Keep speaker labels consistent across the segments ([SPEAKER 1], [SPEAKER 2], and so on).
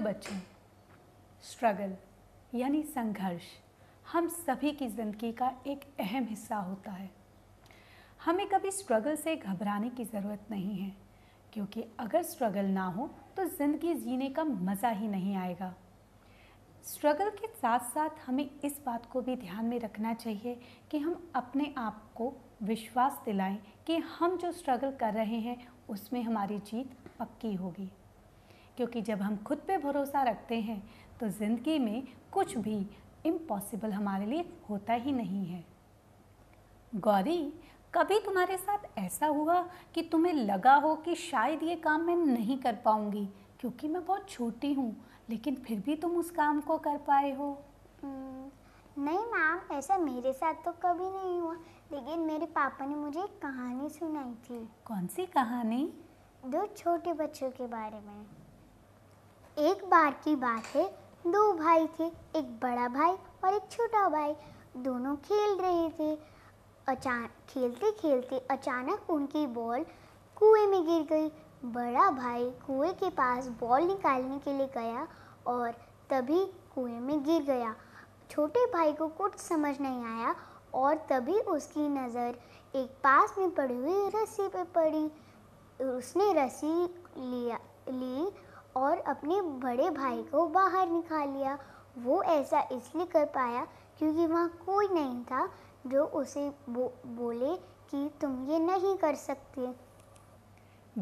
[SPEAKER 1] बच्चों, स्ट्रगल यानी संघर्ष हम सभी की ज़िंदगी का एक अहम हिस्सा होता है। हमें कभी स्ट्रगल से घबराने की ज़रूरत नहीं है, क्योंकि अगर स्ट्रगल ना हो तो ज़िंदगी जीने का मज़ा ही नहीं आएगा। स्ट्रगल के साथ साथ हमें इस बात को भी ध्यान में रखना चाहिए कि हम अपने आप को विश्वास दिलाएं कि हम जो स्ट्रगल कर रहे हैं उसमें हमारी जीत पक्की होगी। क्योंकि जब हम खुद पे भरोसा रखते हैं तो ज़िंदगी में कुछ भी इम्पॉसिबल हमारे लिए होता ही नहीं है। गौरी, कभी तुम्हारे साथ ऐसा हुआ कि तुम्हें लगा हो कि शायद ये काम मैं नहीं कर पाऊंगी क्योंकि मैं बहुत छोटी हूँ, लेकिन फिर भी तुम उस काम को कर पाए हो?
[SPEAKER 2] नहीं मैम, ऐसा मेरे साथ तो कभी नहीं हुआ, लेकिन मेरे पापा ने मुझे एक कहानी सुनाई थी।
[SPEAKER 1] कौन सी कहानी?
[SPEAKER 2] दो छोटे बच्चों के बारे में। एक बार की बात है, दो भाई थे, एक बड़ा भाई और एक छोटा भाई। दोनों खेल रहे थे। खेलते खेलते अचानक उनकी बॉल कुएं में गिर गई। बड़ा भाई कुएं के पास बॉल निकालने के लिए गया और तभी कुएं में गिर गया। छोटे भाई को कुछ समझ नहीं आया और तभी उसकी नज़र एक पास में पड़ी हुई रस्सी पे पड़ी। उसने रस्सी ली और अपने बड़े भाई को बाहर निकाल लिया। वो ऐसा इसलिए कर पाया क्योंकि वहाँ कोई नहीं था जो उसे बोले कि तुम ये नहीं कर सकते।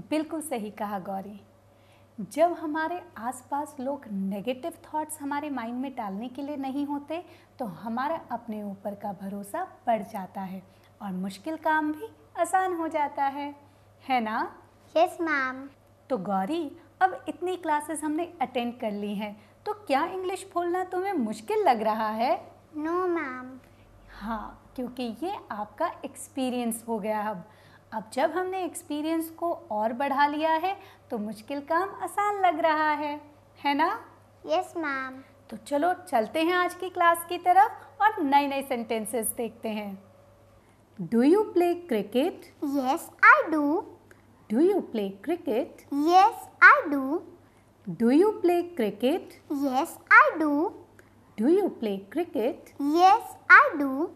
[SPEAKER 1] बिल्कुल सही कहा गौरी। जब हमारे आसपास लोग नेगेटिव थॉट्स हमारे माइंड में डालने के लिए नहीं होते तो हमारा अपने ऊपर का भरोसा बढ़ जाता है और मुश्किल काम भी आसान हो जाता है ना?
[SPEAKER 2] Yes ma'am.
[SPEAKER 1] तो गौरी, अब इतनी क्लासेस हमने अटेंड कर ली हैं, तो क्या इंग्लिश बोलना तुम्हें मुश्किल लग रहा है?
[SPEAKER 2] No ma'am.
[SPEAKER 1] हाँ, क्योंकि ये आपका एक्सपीरियंस हो गया। अब जब हमने एक्सपीरियंस को और बढ़ा लिया है तो मुश्किल काम आसान लग रहा है ना?
[SPEAKER 2] Yes ma'am.
[SPEAKER 1] तो चलो चलते हैं आज की क्लास की तरफ और नए नए सेंटेंसेस देखते हैं। Do you play cricket?
[SPEAKER 2] Yes I do.
[SPEAKER 1] Do you play cricket?
[SPEAKER 2] Yes I do.
[SPEAKER 1] Do you play cricket?
[SPEAKER 2] Yes I do.
[SPEAKER 1] Do you play cricket?
[SPEAKER 2] Yes I do.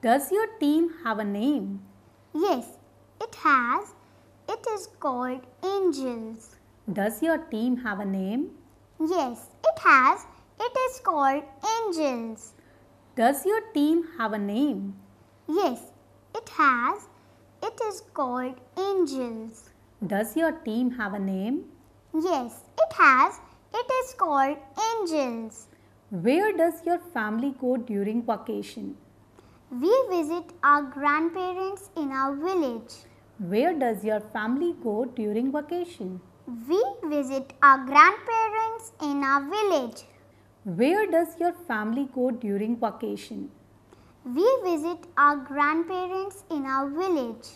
[SPEAKER 1] Does your team have a name?
[SPEAKER 2] Yes, it has. It is called Angels.
[SPEAKER 1] Does your team have a name?
[SPEAKER 2] Yes, it has. It is called Angels.
[SPEAKER 1] Does your team have a name?
[SPEAKER 2] Yes, it has. It is called Angels.
[SPEAKER 1] Does your team have a name?
[SPEAKER 2] Yes, it has. It is called Angels.
[SPEAKER 1] Where does your family go during vacation?
[SPEAKER 2] We visit our grandparents in our village.
[SPEAKER 1] Where does your family go during vacation?
[SPEAKER 2] We visit our grandparents in our village.
[SPEAKER 1] Where does your family go during vacation?
[SPEAKER 2] We visit our grandparents in our village.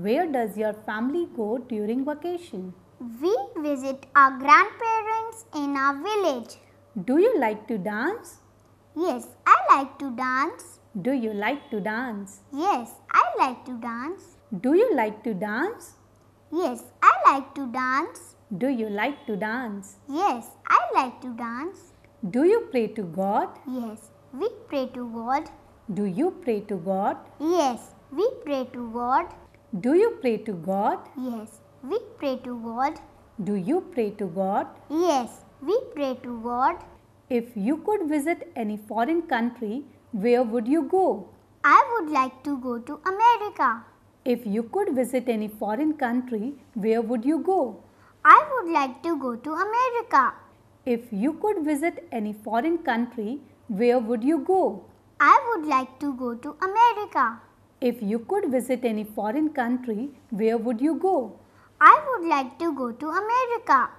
[SPEAKER 1] Where does your family go during vacation?
[SPEAKER 2] We visit our grandparents in our village.
[SPEAKER 1] Do you like to dance?
[SPEAKER 2] Yes, I like to dance.
[SPEAKER 1] Do you like to dance?
[SPEAKER 2] Yes, I like to dance.
[SPEAKER 1] Do you like to dance?
[SPEAKER 2] Yes, I like to dance.
[SPEAKER 1] Do you like to dance?
[SPEAKER 2] Yes, I like to dance.
[SPEAKER 1] Do you pray to God?
[SPEAKER 2] Yes, we pray to God.
[SPEAKER 1] Do you pray to God?
[SPEAKER 2] Yes, we pray to God.
[SPEAKER 1] Do you pray to God?
[SPEAKER 2] Yes, we pray to God.
[SPEAKER 1] Do you pray to God?
[SPEAKER 2] Yes, we pray to God.
[SPEAKER 1] If you could visit any foreign country, where would you go?
[SPEAKER 2] I would like to go to America.
[SPEAKER 1] If you could visit any foreign country, where would you go?
[SPEAKER 2] I would like to go to America.
[SPEAKER 1] If you could visit any foreign country, where would you go?
[SPEAKER 2] I would like to go to America.
[SPEAKER 1] If you could visit any foreign country, where would you go?
[SPEAKER 2] I would like to go to America.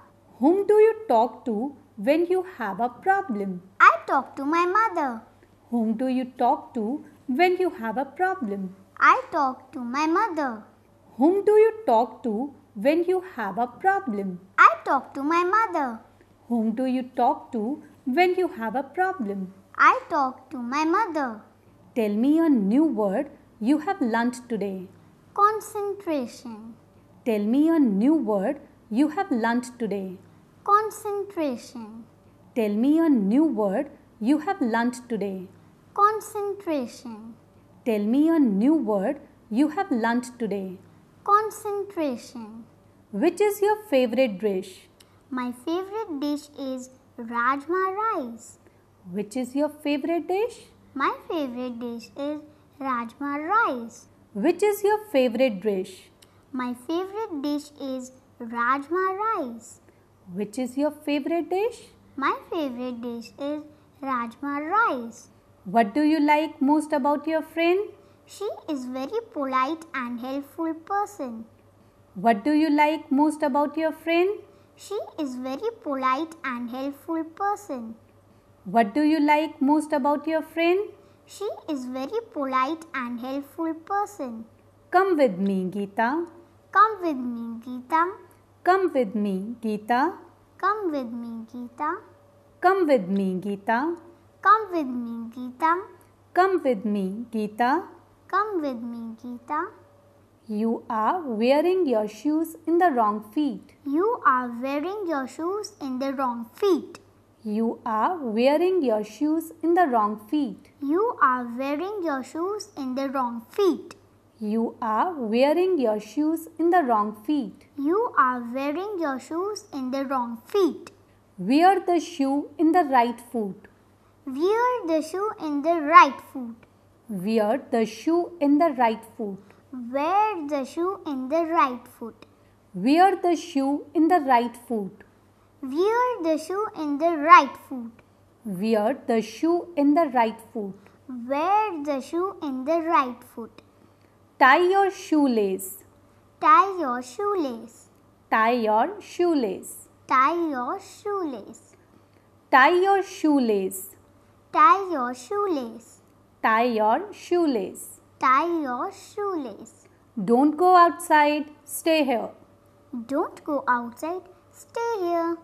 [SPEAKER 1] Whom do you talk to when you have a problem?
[SPEAKER 2] I talk to my mother.
[SPEAKER 1] Whom do you talk to when you have a problem?
[SPEAKER 2] I talk to my mother.
[SPEAKER 1] Whom do you talk to when you have a problem?
[SPEAKER 2] I talk to my mother.
[SPEAKER 1] Whom do you talk to when you have a problem?
[SPEAKER 2] I talk to my mother.
[SPEAKER 1] Tell me a new word you have learnt today.
[SPEAKER 2] Concentration.
[SPEAKER 1] Tell me a new word you have learnt today.
[SPEAKER 2] concentration,
[SPEAKER 1] Tell me a new word you have learnt today.
[SPEAKER 2] concentration,
[SPEAKER 1] Tell me a new word you have learnt today.
[SPEAKER 2] concentration.
[SPEAKER 1] Which is your favorite dish?
[SPEAKER 2] My favorite dish is Rajma rice.
[SPEAKER 1] Which is your favorite dish?
[SPEAKER 2] My favorite dish is Rajma rice.
[SPEAKER 1] Which is your favorite dish?
[SPEAKER 2] My favorite dish is Rajma rice.
[SPEAKER 1] Which is your favorite dish?
[SPEAKER 2] My favorite dish is Rajma rice.
[SPEAKER 1] What do you like most about your friend?
[SPEAKER 2] She is very polite and helpful person.
[SPEAKER 1] What do you like most about your friend?
[SPEAKER 2] She is very polite and helpful person.
[SPEAKER 1] What do you like most about your friend?
[SPEAKER 2] She is very polite and helpful person.
[SPEAKER 1] Come with me, Geeta.
[SPEAKER 2] Come with me, Geeta.
[SPEAKER 1] Come with me, Geeta.
[SPEAKER 2] Come with me, Geeta.
[SPEAKER 1] Come with me, Geeta.
[SPEAKER 2] Come with me, Geeta.
[SPEAKER 1] Come with me, Geeta.
[SPEAKER 2] Come with me, Geeta.
[SPEAKER 1] You are wearing your shoes in the wrong feet.
[SPEAKER 2] You are wearing your shoes in the wrong feet.
[SPEAKER 1] You are wearing your shoes in the wrong feet.
[SPEAKER 2] You are wearing your shoes in the wrong feet.
[SPEAKER 1] You are wearing your shoes in the wrong feet.
[SPEAKER 2] You are wearing your shoes in the wrong feet.
[SPEAKER 1] Wear the shoe in the right foot.
[SPEAKER 2] Wear the shoe in the right foot.
[SPEAKER 1] Wear the shoe in the right foot.
[SPEAKER 2] Wear the shoe in the right foot.
[SPEAKER 1] Wear the shoe in the right foot.
[SPEAKER 2] Wear the shoe in the right foot.
[SPEAKER 1] Wear the shoe in the right foot.
[SPEAKER 2] Wear the shoe in the right foot.
[SPEAKER 1] Tie your shoelace.
[SPEAKER 2] Tie your shoelace.
[SPEAKER 1] Tie your shoelace.
[SPEAKER 2] Tie your shoelace.
[SPEAKER 1] Tie your shoelace.
[SPEAKER 2] Tie your shoelace.
[SPEAKER 1] Tie your shoelace.
[SPEAKER 2] Tie your shoelace.
[SPEAKER 1] Don't go outside, stay here.
[SPEAKER 2] Don't go outside, stay here.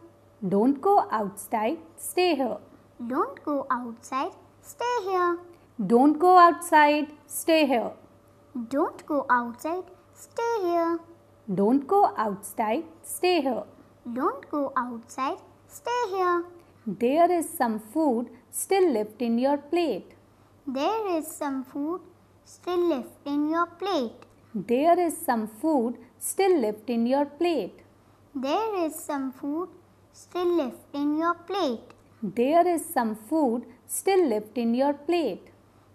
[SPEAKER 1] Don't go outside, stay here.
[SPEAKER 2] Don't go outside, stay here.
[SPEAKER 1] Don't go outside, stay here.
[SPEAKER 2] Don't go outside, stay here.
[SPEAKER 1] Don't go outside, stay here.
[SPEAKER 2] Don't go outside, stay here.
[SPEAKER 1] There is some food still left in your plate.
[SPEAKER 2] There is some food still left in your plate.
[SPEAKER 1] There is some food still left in your plate.
[SPEAKER 2] There is some food still left in your plate.
[SPEAKER 1] There is some food still left in your plate.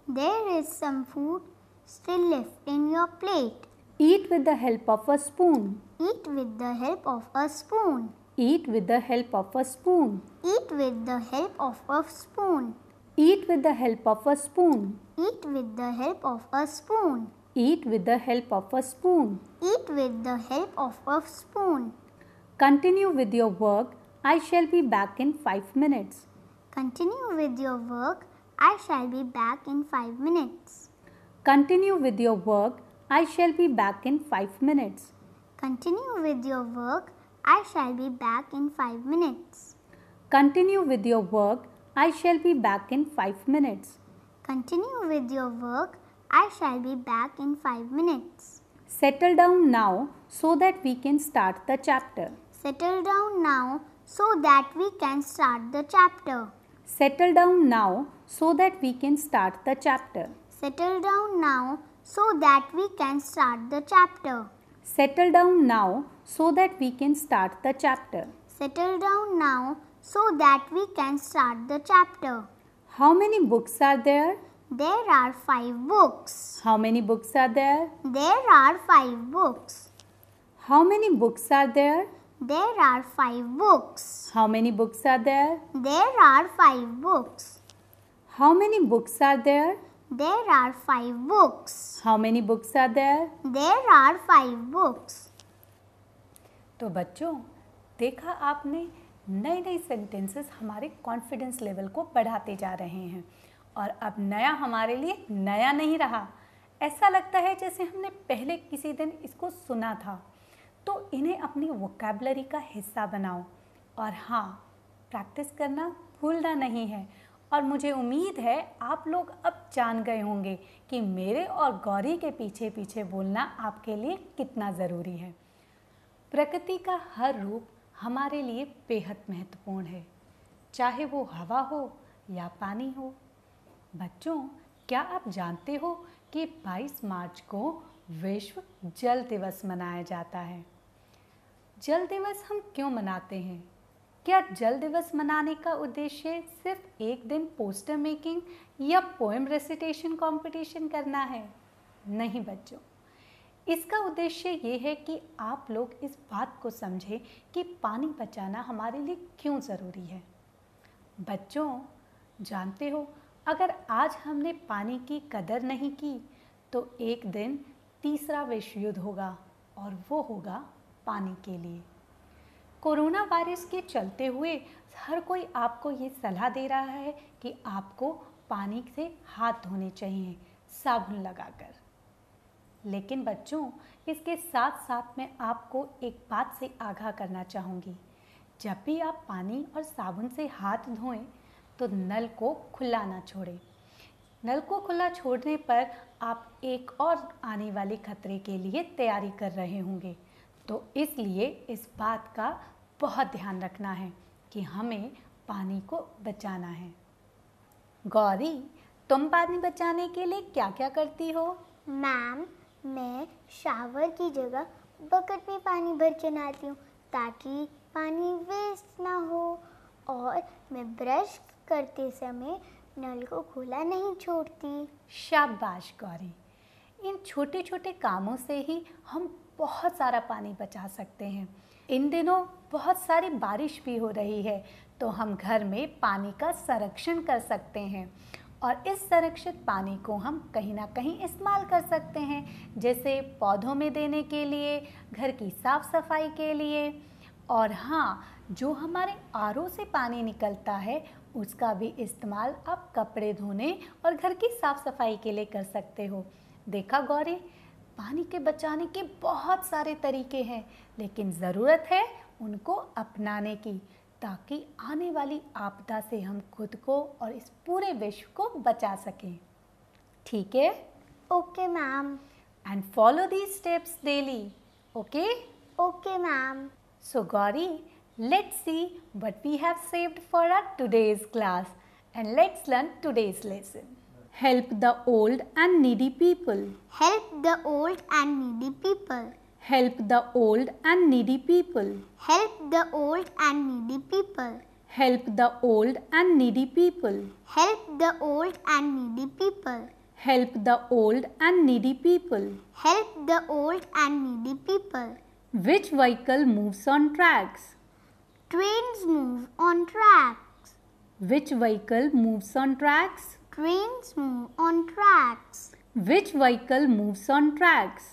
[SPEAKER 2] There is some food still left in your plate.
[SPEAKER 1] Eat with the help of a spoon.
[SPEAKER 2] Eat with the help of a spoon.
[SPEAKER 1] Eat with the help of a spoon.
[SPEAKER 2] Eat with the help of a spoon.
[SPEAKER 1] Eat with the help of a spoon.
[SPEAKER 2] Eat with the help of a spoon.
[SPEAKER 1] Eat with the help of a spoon.
[SPEAKER 2] Eat with the help of a spoon.
[SPEAKER 1] Continue with your work. I shall be back in 5 minutes.
[SPEAKER 2] Continue with your work. I shall be back in 5 minutes.
[SPEAKER 1] Continue with your work. I shall be back in 5 minutes.
[SPEAKER 2] Continue with your work. I shall be back in 5 minutes.
[SPEAKER 1] Continue with your work. I shall be back in 5 minutes.
[SPEAKER 2] Continue with your work. I shall be back in 5 minutes.
[SPEAKER 1] Settle down now so that we can start the chapter.
[SPEAKER 2] Settle down now so that we can start the chapter.
[SPEAKER 1] Settle down now so that we can start the chapter.
[SPEAKER 2] Settle down now so that we can start the chapter.
[SPEAKER 1] Settle down now so that we can start the chapter.
[SPEAKER 2] Settle down now so that we can start the chapter.
[SPEAKER 1] How many books are there?
[SPEAKER 2] There are 5 books.
[SPEAKER 1] How many books are there?
[SPEAKER 2] There are 5 books.
[SPEAKER 1] How many books are there?
[SPEAKER 2] There are 5 books.
[SPEAKER 1] How many books are there?
[SPEAKER 2] There are 5 books.
[SPEAKER 1] How many books are there?
[SPEAKER 2] There are 5 books.
[SPEAKER 1] How many books are there?
[SPEAKER 2] There are 5 books.
[SPEAKER 1] तो बच्चों, देखा आपने, नए नए sentences हमारे confidence level को बढ़ाते जा रहे हैं और अब नया हमारे लिए नया नहीं रहा। ऐसा लगता है जैसे हमने पहले किसी दिन इसको सुना था। तो इन्हें अपनी वोकैबुलरी का हिस्सा बनाओ और हाँ, प्रैक्टिस करना भूलना नहीं है। और मुझे उम्मीद है आप लोग अब जान गए होंगे कि मेरे और गौरी के पीछे पीछे बोलना आपके लिए कितना ज़रूरी है। प्रकृति का हर रूप हमारे लिए बेहद महत्वपूर्ण है, चाहे वो हवा हो या पानी हो। बच्चों, क्या आप जानते हो कि 22 मार्च को विश्व जल दिवस मनाया जाता है? जल दिवस हम क्यों मनाते हैं? क्या जल दिवस मनाने का उद्देश्य सिर्फ एक दिन पोस्टर मेकिंग या पोएम रेसिटेशन कंपटीशन करना है? नहीं बच्चों, इसका उद्देश्य ये है कि आप लोग इस बात को समझें कि पानी बचाना हमारे लिए क्यों ज़रूरी है। बच्चों, जानते हो, अगर आज हमने पानी की कदर नहीं की तो एक दिन तीसरा विश्व युद्ध होगा और वो होगा पानी के लिए। कोरोना वायरस के चलते हुए हर कोई आपको ये सलाह दे रहा है कि आपको पानी से हाथ धोने चाहिए साबुन लगाकर। लेकिन बच्चों, इसके साथ साथ मैं आपको एक बात से आगाह करना चाहूँगी। जब भी आप पानी और साबुन से हाथ धोएं तो नल को खुला ना छोड़ें। नल को खुला छोड़ने पर आप एक और आने वाले खतरे के लिए तैयारी कर रहे होंगे। तो इसलिए इस बात का बहुत ध्यान रखना है कि हमें पानी को बचाना है। गौरी, तुम पानी बचाने के लिए क्या क्या करती हो?
[SPEAKER 2] मैम, मैं शावर की जगह बकेट में पानी भर के नहाती हूँ ताकि पानी वेस्ट ना हो, और मैं ब्रश करते समय नल को खुला नहीं छोड़ती।
[SPEAKER 1] शाबाश गौरी, इन छोटे छोटे कामों से ही हम बहुत सारा पानी बचा सकते हैं। इन दिनों बहुत सारी बारिश भी हो रही है, तो हम घर में पानी का संरक्षण कर सकते हैं और इस संरक्षित पानी को हम कहीं ना कहीं इस्तेमाल कर सकते हैं, जैसे पौधों में देने के लिए, घर की साफ सफाई के लिए, और हाँ, जो हमारे आरओ से पानी निकलता है उसका भी इस्तेमाल आप कपड़े धोने और घर की साफ सफाई के लिए कर सकते हो। देखा गौरी, पानी के बचाने के बहुत सारे तरीके हैं, लेकिन ज़रूरत है उनको अपनाने की, ताकि आने वाली आपदा से हम खुद को और इस पूरे विश्व को बचा सकें। ठीक है?
[SPEAKER 2] Okay ma'am.
[SPEAKER 1] And follow these steps daily. Okay?
[SPEAKER 2] Okay ma'am.
[SPEAKER 1] So Gauri, let's see what we have saved for our today's class, and let's learn today's lesson. Help the old and needy people.
[SPEAKER 2] Help the old and needy people.
[SPEAKER 1] Help the old and needy people.
[SPEAKER 2] Help the old and needy people.
[SPEAKER 1] Help the old and needy people.
[SPEAKER 2] Help the old and needy people.
[SPEAKER 1] Help the old and needy people.
[SPEAKER 2] Help the old and needy people.
[SPEAKER 1] Which vehicle moves on tracks?
[SPEAKER 2] Trains move on tracks.
[SPEAKER 1] Which vehicle moves on tracks?
[SPEAKER 2] Trains move on tracks.
[SPEAKER 1] Which vehicle moves on tracks?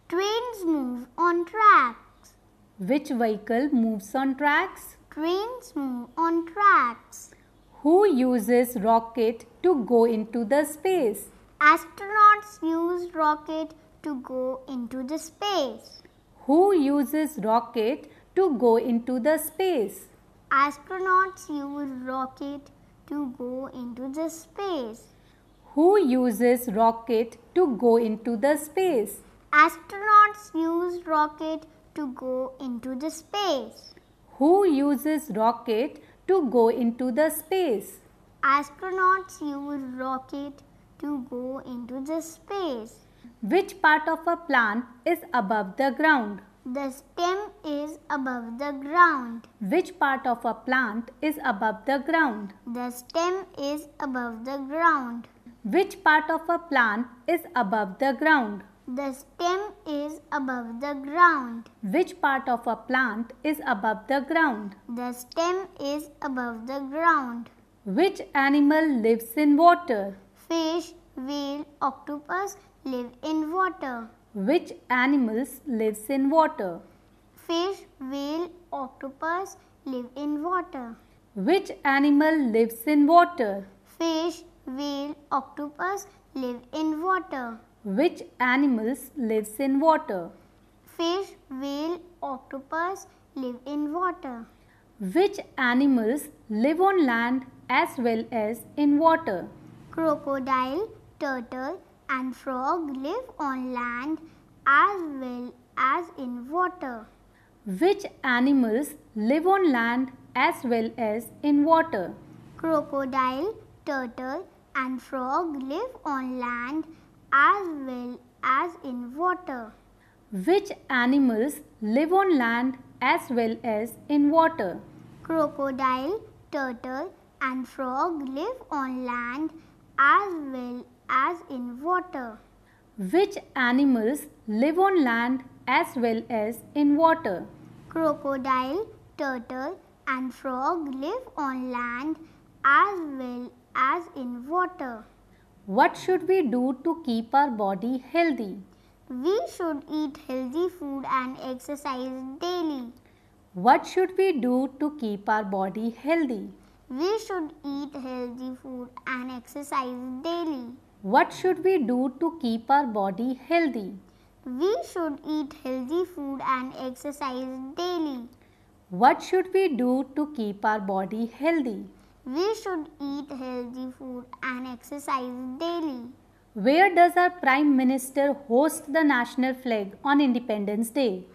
[SPEAKER 2] Trains move on tracks.
[SPEAKER 1] Which vehicle moves on tracks?
[SPEAKER 2] Trains move on tracks.
[SPEAKER 1] Who uses rocket to go into the space?
[SPEAKER 2] Astronauts use rocket to go into the space.
[SPEAKER 1] Who uses rocket to go into the space?
[SPEAKER 2] Astronauts use rocket to go into the space.
[SPEAKER 1] Who uses rocket to go into the space?
[SPEAKER 2] Astronauts use rocket to go into the space.
[SPEAKER 1] Who uses rocket to go into the space?
[SPEAKER 2] Astronauts use rocket to go into the space.
[SPEAKER 1] Which part of a plant is above the ground?
[SPEAKER 2] The stem is above the ground.
[SPEAKER 1] Which part of a plant is above the ground?
[SPEAKER 2] The stem is above the ground.
[SPEAKER 1] Which part of a plant is above the ground?
[SPEAKER 2] The stem is above the ground.
[SPEAKER 1] Which part of a plant is above the ground?
[SPEAKER 2] The stem is above the ground.
[SPEAKER 1] Which animal lives in water?
[SPEAKER 2] Fish, whale, octopus live in water.
[SPEAKER 1] Which animals lives in water?
[SPEAKER 2] Fish, whale, octopus live in water.
[SPEAKER 1] Which animal lives in water?
[SPEAKER 2] Fish, whale, octopus live in water.
[SPEAKER 1] Which animals lives in water?
[SPEAKER 2] Fish, whale, octopus live in water.
[SPEAKER 1] Which animals live on land as well as in water?
[SPEAKER 2] Crocodile, turtle and frog live on land as well as in water.
[SPEAKER 1] Which animals live on land as well as in water?
[SPEAKER 2] Crocodile, turtle, and frog live on land as well as in water.
[SPEAKER 1] Which animals live on land as well as in water?
[SPEAKER 2] Crocodile, turtle, and frog live on land as well as in water.
[SPEAKER 1] Which animals live on land as well as in water?
[SPEAKER 2] Crocodile, turtle, and frog live on land as well as in water.
[SPEAKER 1] What should we do to keep our body healthy?
[SPEAKER 2] We should eat healthy food and exercise daily.
[SPEAKER 1] What should we do to keep our body healthy?
[SPEAKER 2] We should eat healthy food and exercise daily.
[SPEAKER 1] What should we do to keep our body healthy?
[SPEAKER 2] We should eat healthy food and exercise daily.
[SPEAKER 1] What should we do to keep our body healthy?
[SPEAKER 2] We should eat healthy food and exercise daily.
[SPEAKER 1] Where does our Prime Minister host the national flag on Independence Day?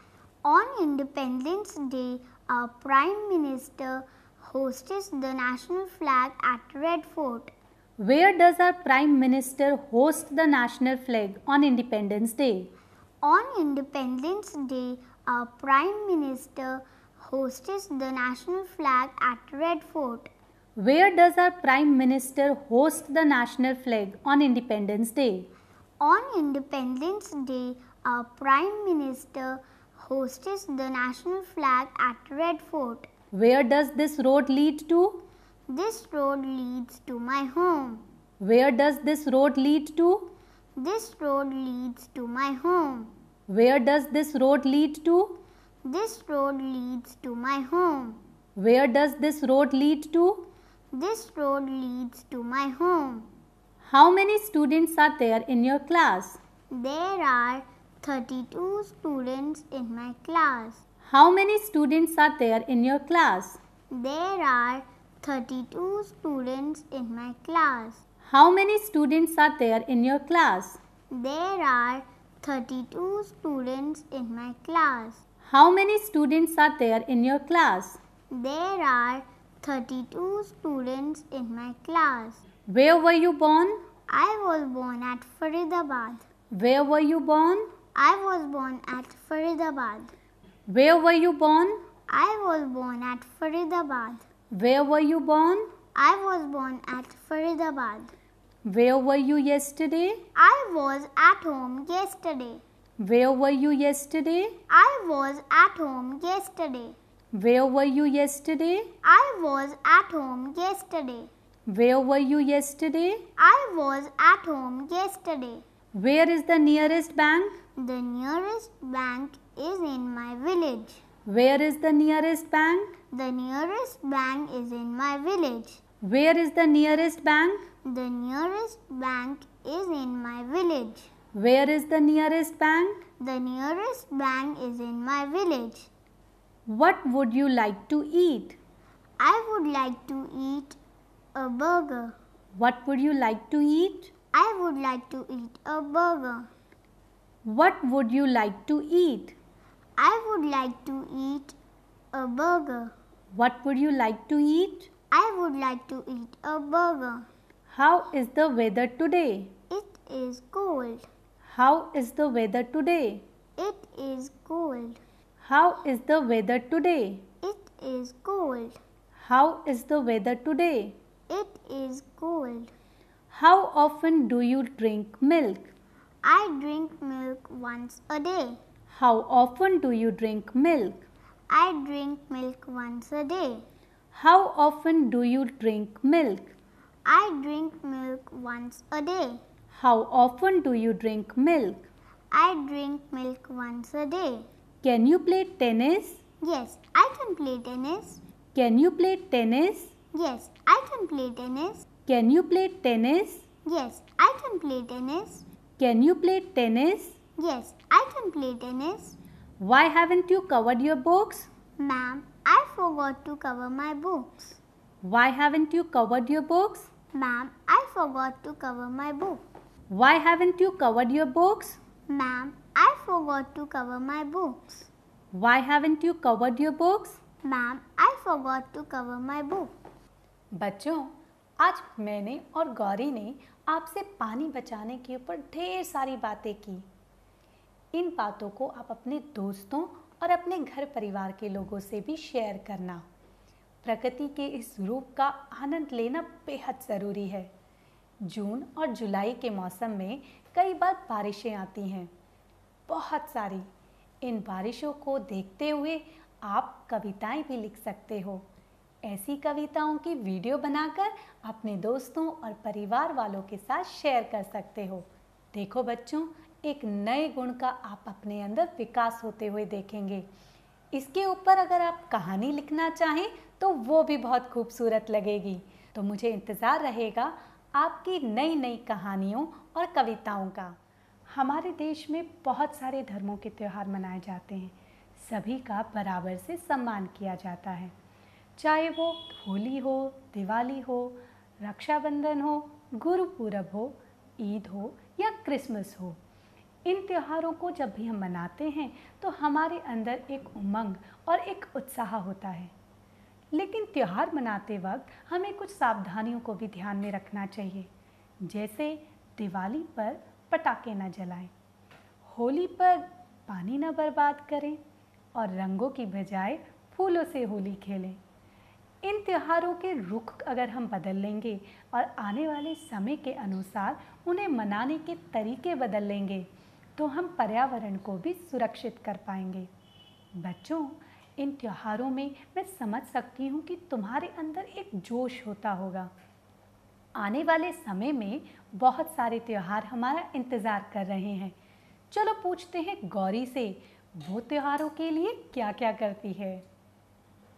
[SPEAKER 2] On Independence Day, our Prime Minister hosts the national flag at Red Fort.
[SPEAKER 1] Where does our Prime Minister host the national flag on Independence Day?
[SPEAKER 2] On Independence Day, our Prime Minister hosts the national flag at Red Fort.
[SPEAKER 1] Where does our Prime Minister host the national flag on Independence Day?
[SPEAKER 2] On Independence Day, our Prime Minister hosts the national flag at Red Fort.
[SPEAKER 1] Where does this road lead to?
[SPEAKER 2] This road leads to my home.
[SPEAKER 1] Where does this road lead to?
[SPEAKER 2] This road leads to my home.
[SPEAKER 1] Where does this road lead to?
[SPEAKER 2] This road leads to my home.
[SPEAKER 1] Where does this road lead to?
[SPEAKER 2] This road leads to my home.
[SPEAKER 1] How many students are there in your class?
[SPEAKER 2] There are 32 students in my class.
[SPEAKER 1] How many students are there in your class?
[SPEAKER 2] There are 32 students in my class.
[SPEAKER 1] How many students are there in your class?
[SPEAKER 2] There are 32 students in my class.
[SPEAKER 1] How many students are there in your class?
[SPEAKER 2] There are 32 students in my class.
[SPEAKER 1] Where were you born?
[SPEAKER 2] I was born at Faridabad.
[SPEAKER 1] Where were you born?
[SPEAKER 2] I was born at Faridabad.
[SPEAKER 1] Where were you born?
[SPEAKER 2] I was born at Faridabad.
[SPEAKER 1] Where were you born?
[SPEAKER 2] I was born at Faridabad.
[SPEAKER 1] Where were you yesterday?
[SPEAKER 2] I was at home yesterday.
[SPEAKER 1] Where were you yesterday?
[SPEAKER 2] I was at home yesterday.
[SPEAKER 1] Where were you yesterday?
[SPEAKER 2] I was at home yesterday.
[SPEAKER 1] Where were you yesterday?
[SPEAKER 2] I was at home yesterday.
[SPEAKER 1] Where is the nearest bank?
[SPEAKER 2] The nearest bank is in my village.
[SPEAKER 1] Where is the nearest bank?
[SPEAKER 2] The nearest bank is in my village.
[SPEAKER 1] Where is the nearest bank?
[SPEAKER 2] The nearest bank is in my village.
[SPEAKER 1] Where is the nearest bank?
[SPEAKER 2] The nearest bank is in my village.
[SPEAKER 1] What would you like to eat?
[SPEAKER 2] I would like to eat a burger.
[SPEAKER 1] What would you like to eat?
[SPEAKER 2] I would like to eat a burger.
[SPEAKER 1] What would you like to eat?
[SPEAKER 2] I would like to eat a burger.
[SPEAKER 1] What would you like to eat?
[SPEAKER 2] I would like to eat a burger.
[SPEAKER 1] How is the weather today?
[SPEAKER 2] It is cold.
[SPEAKER 1] How is the weather today?
[SPEAKER 2] It is cold.
[SPEAKER 1] How is the weather today?
[SPEAKER 2] It is cold.
[SPEAKER 1] How is the weather today?
[SPEAKER 2] It is cold.
[SPEAKER 1] How often do you drink milk?
[SPEAKER 2] I drink milk once a day.
[SPEAKER 1] How often do you drink milk?
[SPEAKER 2] I drink milk once a day.
[SPEAKER 1] How often do you drink milk?
[SPEAKER 2] I drink milk once a day.
[SPEAKER 1] How often do you drink milk?
[SPEAKER 2] I drink milk once a day.
[SPEAKER 1] Can you play tennis?
[SPEAKER 2] Yes, I can play tennis.
[SPEAKER 1] Can you play tennis?
[SPEAKER 2] Yes, I can play tennis.
[SPEAKER 1] Can you play tennis?
[SPEAKER 2] Yes, I can play tennis.
[SPEAKER 1] Can you play tennis?
[SPEAKER 2] Yes, I can play tennis.
[SPEAKER 1] Why haven't you covered your books?
[SPEAKER 2] Ma'am, I forgot to cover my books.
[SPEAKER 1] Why haven't you covered your books?
[SPEAKER 2] Ma'am, I forgot to cover my book.
[SPEAKER 1] Why haven't you covered your books?
[SPEAKER 2] Ma'am, I forgot to cover my books.
[SPEAKER 1] Why haven't you covered your books?
[SPEAKER 2] Ma'am, I forgot to cover my book.
[SPEAKER 1] बच्चों, आज मैंने और गौरी ने आपसे पानी बचाने के ऊपर ढेर सारी बातें की। इन बातों को आप अपने दोस्तों और अपने घर परिवार के लोगों से भी शेयर करना। प्रकृति के इस रूप का आनंद लेना बेहद ज़रूरी है। जून और जुलाई के मौसम में कई बार बारिशें आती हैं, बहुत सारी। इन बारिशों को देखते हुए आप कविताएं भी लिख सकते हो। ऐसी कविताओं की वीडियो बनाकर अपने दोस्तों और परिवार वालों के साथ शेयर कर सकते हो। देखो बच्चों, एक नए गुण का आप अपने अंदर विकास होते हुए देखेंगे। इसके ऊपर अगर आप कहानी लिखना चाहें तो वो भी बहुत खूबसूरत लगेगी। तो मुझे इंतज़ार रहेगा आपकी नई नई कहानियों और कविताओं का। हमारे देश में बहुत सारे धर्मों के त्यौहार मनाए जाते हैं। सभी का बराबर से सम्मान किया जाता है, चाहे वो होली हो, दिवाली हो, रक्षाबंधन हो, गुरुपूरब हो, ईद हो या क्रिसमस हो। इन त्योहारों को जब भी हम मनाते हैं तो हमारे अंदर एक उमंग और एक उत्साह होता है। लेकिन त्योहार मनाते वक्त हमें कुछ सावधानियों को भी ध्यान में रखना चाहिए। जैसे दिवाली पर पटाखे न जलाएं, होली पर पानी न बर्बाद करें और रंगों की बजाय फूलों से होली खेलें। इन त्योहारों के रुख अगर हम बदल लेंगे और आने वाले समय के अनुसार उन्हें मनाने के तरीके बदल लेंगे तो हम पर्यावरण को भी सुरक्षित कर पाएंगे। बच्चों, इन त्योहारों में मैं समझ सकती हूँ कि तुम्हारे अंदर एक जोश होता होगा। आने वाले समय में बहुत सारे त्योहार हमारा इंतज़ार कर रहे हैं। चलो पूछते हैं गौरी से, वो त्योहारों के लिए क्या क्या करती है।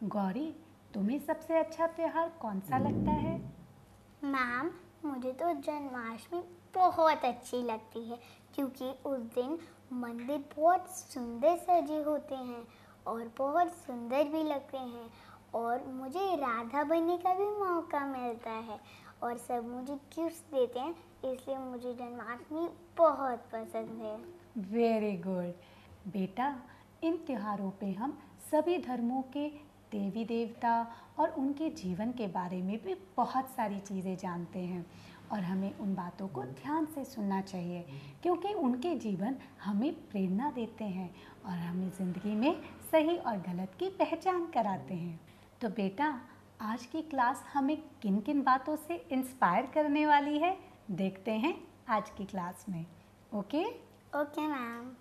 [SPEAKER 1] गौरी, तुम्हें सबसे अच्छा त्योहार कौन सा लगता है?
[SPEAKER 2] मैम, मुझे तो जन्माष्टमी बहुत अच्छी लगती है क्योंकि उस दिन मंदिर बहुत सुंदर सजे होते हैं और बहुत सुंदर भी लगते हैं और मुझे राधा बनने का भी मौका मिलता है और सब मुझे गिफ्ट देते हैं, इसलिए मुझे जन्माष्टमी बहुत पसंद है।
[SPEAKER 1] वेरी गुड बेटा, इन त्योहारों पे हम सभी धर्मों के देवी देवता और उनके जीवन के बारे में भी बहुत सारी चीज़ें जानते हैं और हमें उन बातों को ध्यान से सुनना चाहिए क्योंकि उनके जीवन हमें प्रेरणा देते हैं और हमें ज़िंदगी में सही और गलत की पहचान कराते हैं। तो बेटा, आज की क्लास हमें किन किन बातों से इंस्पायर करने वाली है, देखते हैं आज की क्लास में। Okay
[SPEAKER 2] ma'am.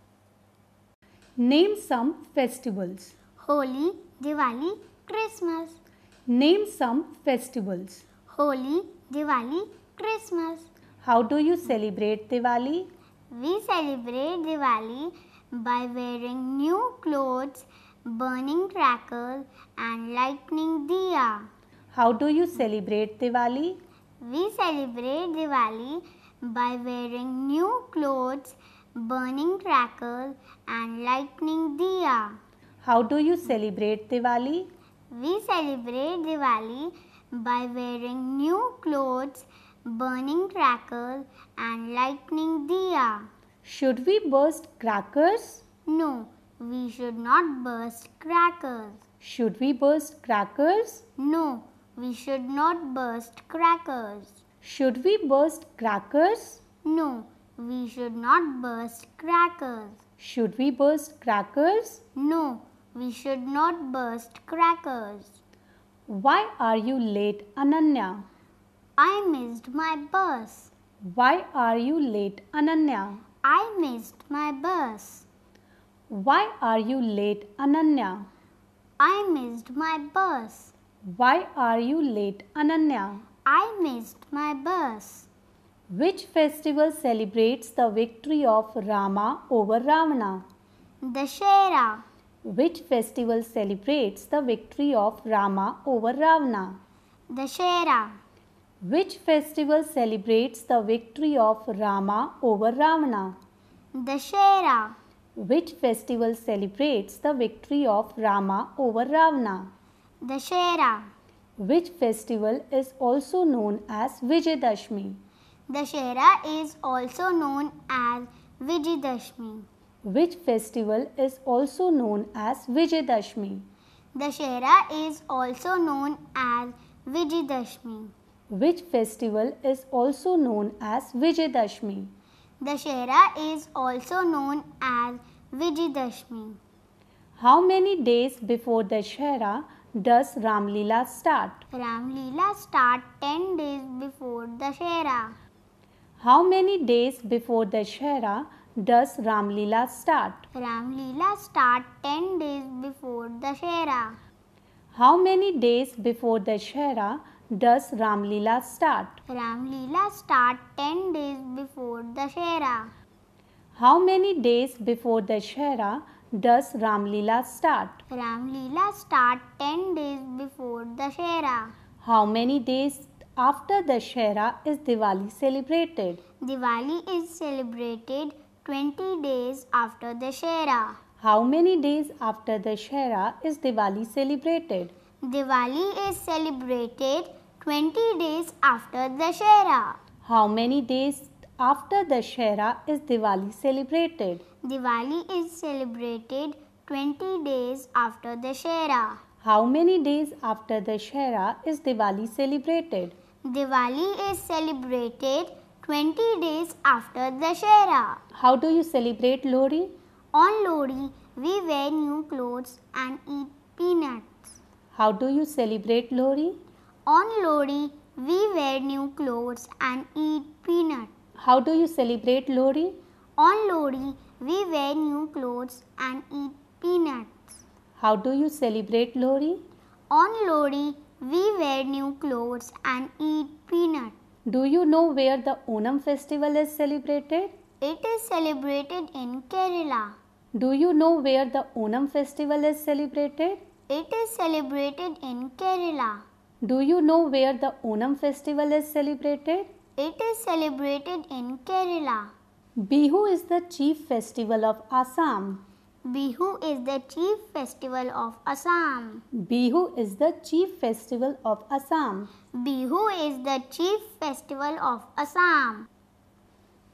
[SPEAKER 1] Name some festivals.
[SPEAKER 2] Holi, Diwali, Christmas.
[SPEAKER 1] Name some festivals.
[SPEAKER 2] Holi, Diwali, Christmas.
[SPEAKER 1] How do you celebrate Diwali?
[SPEAKER 2] We celebrate Diwali by wearing new clothes, burning crackers and lighting diya.
[SPEAKER 1] How do you celebrate Diwali?
[SPEAKER 2] We celebrate Diwali by wearing new clothes, burning crackers and lighting diya.
[SPEAKER 1] How do you celebrate Diwali?
[SPEAKER 2] We celebrate Diwali by wearing new clothes, burning crackers and lighting diya.
[SPEAKER 1] Should we burst crackers?
[SPEAKER 2] No, we should not burst crackers.
[SPEAKER 1] Should we burst crackers?
[SPEAKER 2] No, we should not burst crackers.
[SPEAKER 1] Should we burst crackers?
[SPEAKER 2] No, we should not burst crackers.
[SPEAKER 1] Should we burst crackers?
[SPEAKER 2] No, we should not burst crackers.
[SPEAKER 1] Why are you late, Ananya?
[SPEAKER 2] I missed my bus.
[SPEAKER 1] Why are you late, Ananya?
[SPEAKER 2] I missed my bus.
[SPEAKER 1] Why are you late, Ananya?
[SPEAKER 2] I missed my bus.
[SPEAKER 1] Why are you late, Ananya?
[SPEAKER 2] I missed my bus.
[SPEAKER 1] Which festival celebrates the victory of Rama over Ravana?
[SPEAKER 2] Dashera.
[SPEAKER 1] Which festival celebrates the victory of Rama over Ravana?
[SPEAKER 2] Dashera.
[SPEAKER 1] Which festival celebrates the victory of Rama over Ravana?
[SPEAKER 2] Dashera.
[SPEAKER 1] Which festival celebrates the victory of Rama over Ravana?
[SPEAKER 2] Dashera.
[SPEAKER 1] Which festival is also known as Vijayadashmi?
[SPEAKER 2] Dashera is also known as Vijayadashmi.
[SPEAKER 1] Which festival is also known as Vijayadashmi?
[SPEAKER 2] Dashera is also known as Vijayadashmi.
[SPEAKER 1] Which festival is also known as Vijayadashmi?
[SPEAKER 2] Dashera is also known as Vijayadashmi.
[SPEAKER 1] How many days before Dashera does Ram Leela start?
[SPEAKER 2] Ram Leela start 10 days before Dashera.
[SPEAKER 1] How many days before Dashera does Ram Leela start?
[SPEAKER 2] Ram Leela start 10 days before Dashera.
[SPEAKER 1] How many days before Dashera does Ram Leela start?
[SPEAKER 2] Ram Leela start 10 days before Dashera.
[SPEAKER 1] How many days before Dashera does Ram Leela start?
[SPEAKER 2] Ram Leela start 10 days before Dashera.
[SPEAKER 1] How many days after Dashera is Diwali celebrated?
[SPEAKER 2] Diwali is celebrated 20 days after Dashera.
[SPEAKER 1] How many days after Dashera is Diwali celebrated?
[SPEAKER 2] Diwali is celebrated 20 days after Dashera.
[SPEAKER 1] How many days after Dashera is Diwali celebrated?
[SPEAKER 2] Diwali is celebrated 20 days after Dashera.
[SPEAKER 1] How many days after Dashera is Diwali celebrated?
[SPEAKER 2] Diwali is celebrated 20 days after Dashera.
[SPEAKER 1] How do you celebrate Lohri?
[SPEAKER 2] On Lohri, we wear new clothes and eat peanuts.
[SPEAKER 1] How do you celebrate Lohri?
[SPEAKER 2] On Lohri, we wear new clothes and eat peanuts.
[SPEAKER 1] How do you celebrate Lohri?
[SPEAKER 2] On Lohri, we wear new clothes and eat peanuts.
[SPEAKER 1] How do you celebrate Lohri?
[SPEAKER 2] On Lohri, we wear new clothes and eat peanuts.
[SPEAKER 1] Do you know where the Onam festival is celebrated?
[SPEAKER 2] It is celebrated in Kerala.
[SPEAKER 1] Do you know where the Onam festival is celebrated?
[SPEAKER 2] It is celebrated in Kerala.
[SPEAKER 1] Do you know where the Onam festival is celebrated?
[SPEAKER 2] It is celebrated in Kerala.
[SPEAKER 1] Bihu is the chief festival of Assam.
[SPEAKER 2] Bihu is the chief festival of Assam.
[SPEAKER 1] Bihu is the chief festival of Assam.
[SPEAKER 2] Bihu is the chief festival of Assam.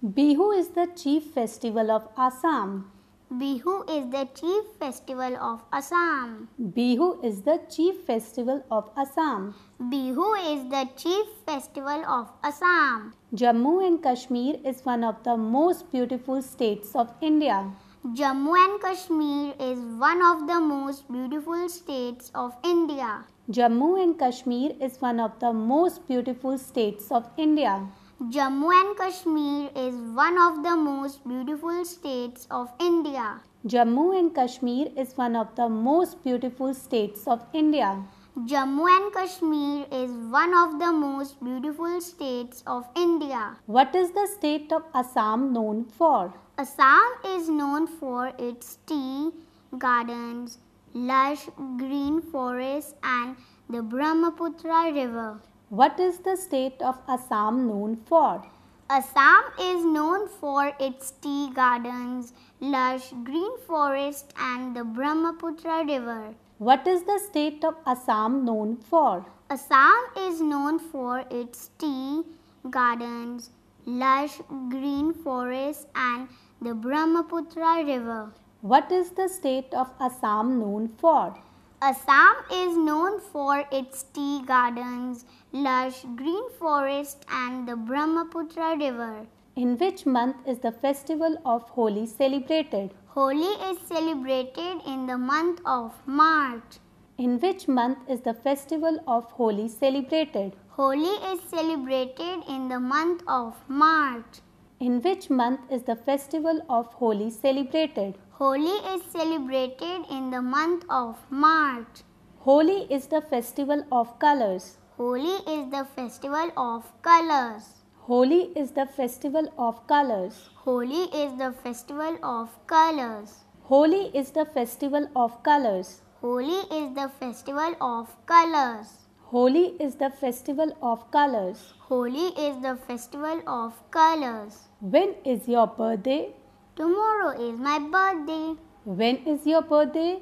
[SPEAKER 1] Bihu is the chief festival of Assam.
[SPEAKER 2] Bihu is the chief festival of Assam.
[SPEAKER 1] Bihu is the chief festival of Assam.
[SPEAKER 2] Bihu is the chief festival of Assam.
[SPEAKER 1] Jammu and Kashmir is one of the most beautiful states of India.
[SPEAKER 2] Jammu and Kashmir is one of the most beautiful states of India.
[SPEAKER 1] Jammu and Kashmir is one of the most beautiful states of India.
[SPEAKER 2] Jammu and Kashmir is one of the most beautiful states of India.
[SPEAKER 1] Jammu and Kashmir is one of the most beautiful states of India.
[SPEAKER 2] Jammu and Kashmir is one of the most beautiful states of India.
[SPEAKER 1] What is the state of Assam known for?
[SPEAKER 2] Assam is known for its tea gardens, lush green forests and the Brahmaputra river.
[SPEAKER 1] What is the state of Assam known for?
[SPEAKER 2] Assam is known for its tea gardens, lush green forests and the Brahmaputra river.
[SPEAKER 1] What is the state of Assam known for?
[SPEAKER 2] Assam is known for its tea gardens, lush green forests and the Brahmaputra river.
[SPEAKER 1] What is the state of Assam known for?
[SPEAKER 2] Assam is known for its tea gardens, lush green forests and the Brahmaputra river.
[SPEAKER 1] In which month is the festival of Holi celebrated?
[SPEAKER 2] Holi is celebrated in the month of March.
[SPEAKER 1] In which month is the festival of Holi celebrated?
[SPEAKER 2] Holi is celebrated in the month of March.
[SPEAKER 1] In which month is the festival of Holi celebrated?
[SPEAKER 2] Holi is celebrated in the month of March.
[SPEAKER 1] Holi is the festival of colors.
[SPEAKER 2] Holi is the festival of colors.
[SPEAKER 1] Holi is the festival of colors.
[SPEAKER 2] Holi is the festival of colors.
[SPEAKER 1] Holi is the festival of colors.
[SPEAKER 2] Holi is the festival of colors.
[SPEAKER 1] Holi is the festival of colors.
[SPEAKER 2] Holi is the festival of colors.
[SPEAKER 1] When is your birthday?
[SPEAKER 2] Tomorrow is my birthday.
[SPEAKER 1] When is your birthday?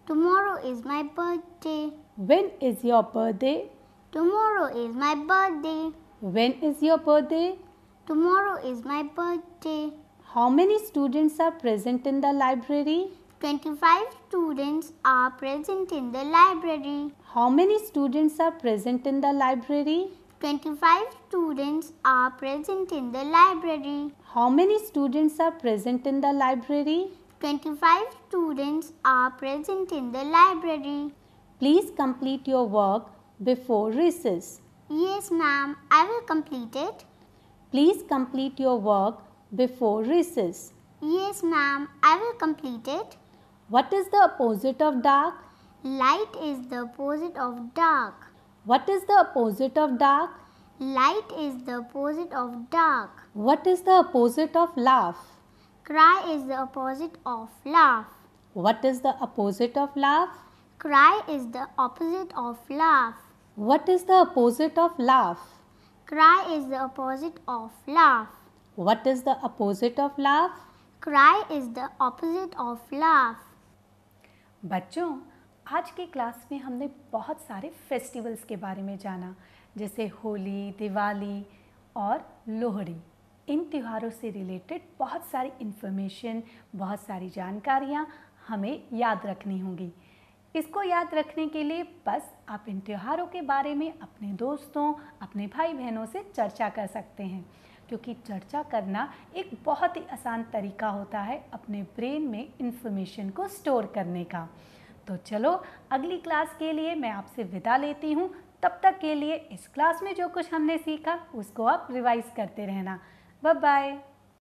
[SPEAKER 2] Tomorrow is my birthday.
[SPEAKER 1] When is your birthday?
[SPEAKER 2] Tomorrow is my birthday.
[SPEAKER 1] When is your birthday?
[SPEAKER 2] Tomorrow is my birthday.
[SPEAKER 1] How many students are present in the library?
[SPEAKER 2] 25 students are present in the library.
[SPEAKER 1] How many students are present in the library?
[SPEAKER 2] 25 students are present in the library.
[SPEAKER 1] How many students are present in the library?
[SPEAKER 2] 25 students are present in the library.
[SPEAKER 1] Please complete your work before recess.
[SPEAKER 2] Yes, ma'am, I will complete it.
[SPEAKER 1] Please complete your work before recess.
[SPEAKER 2] Yes, ma'am, I will complete it.
[SPEAKER 1] What is the opposite of dark?
[SPEAKER 2] Light is the opposite of dark.
[SPEAKER 1] What is the opposite of dark?
[SPEAKER 2] Light is the opposite of dark.
[SPEAKER 1] What is the opposite of laugh?
[SPEAKER 2] Cry is the opposite of laugh.
[SPEAKER 1] What is the opposite of laugh?
[SPEAKER 2] Cry is the opposite of laugh.
[SPEAKER 1] What is the opposite of laugh?
[SPEAKER 2] Cry is the opposite of laugh.
[SPEAKER 1] What is the opposite of laugh?
[SPEAKER 2] Cry is the opposite of laugh.
[SPEAKER 1] बच्चों, आज की class में हमने बहुत सारे festivals के बारे में जाना, जैसे होली, दिवाली और लोहड़ी। इन त्योहारों से रिलेटेड बहुत सारी इन्फॉर्मेशन, बहुत सारी जानकारियाँ हमें याद रखनी होंगी। इसको याद रखने के लिए बस आप इन त्योहारों के बारे में अपने दोस्तों, अपने भाई बहनों से चर्चा कर सकते हैं, क्योंकि चर्चा करना एक बहुत ही आसान तरीका होता है अपने ब्रेन में इन्फॉर्मेशन को स्टोर करने का। तो चलो, अगली क्लास के लिए मैं आपसे विदा लेती हूँ। तब तक के लिए इस क्लास में जो कुछ हमने सीखा उसको आप रिवाइज करते रहना। Bye bye.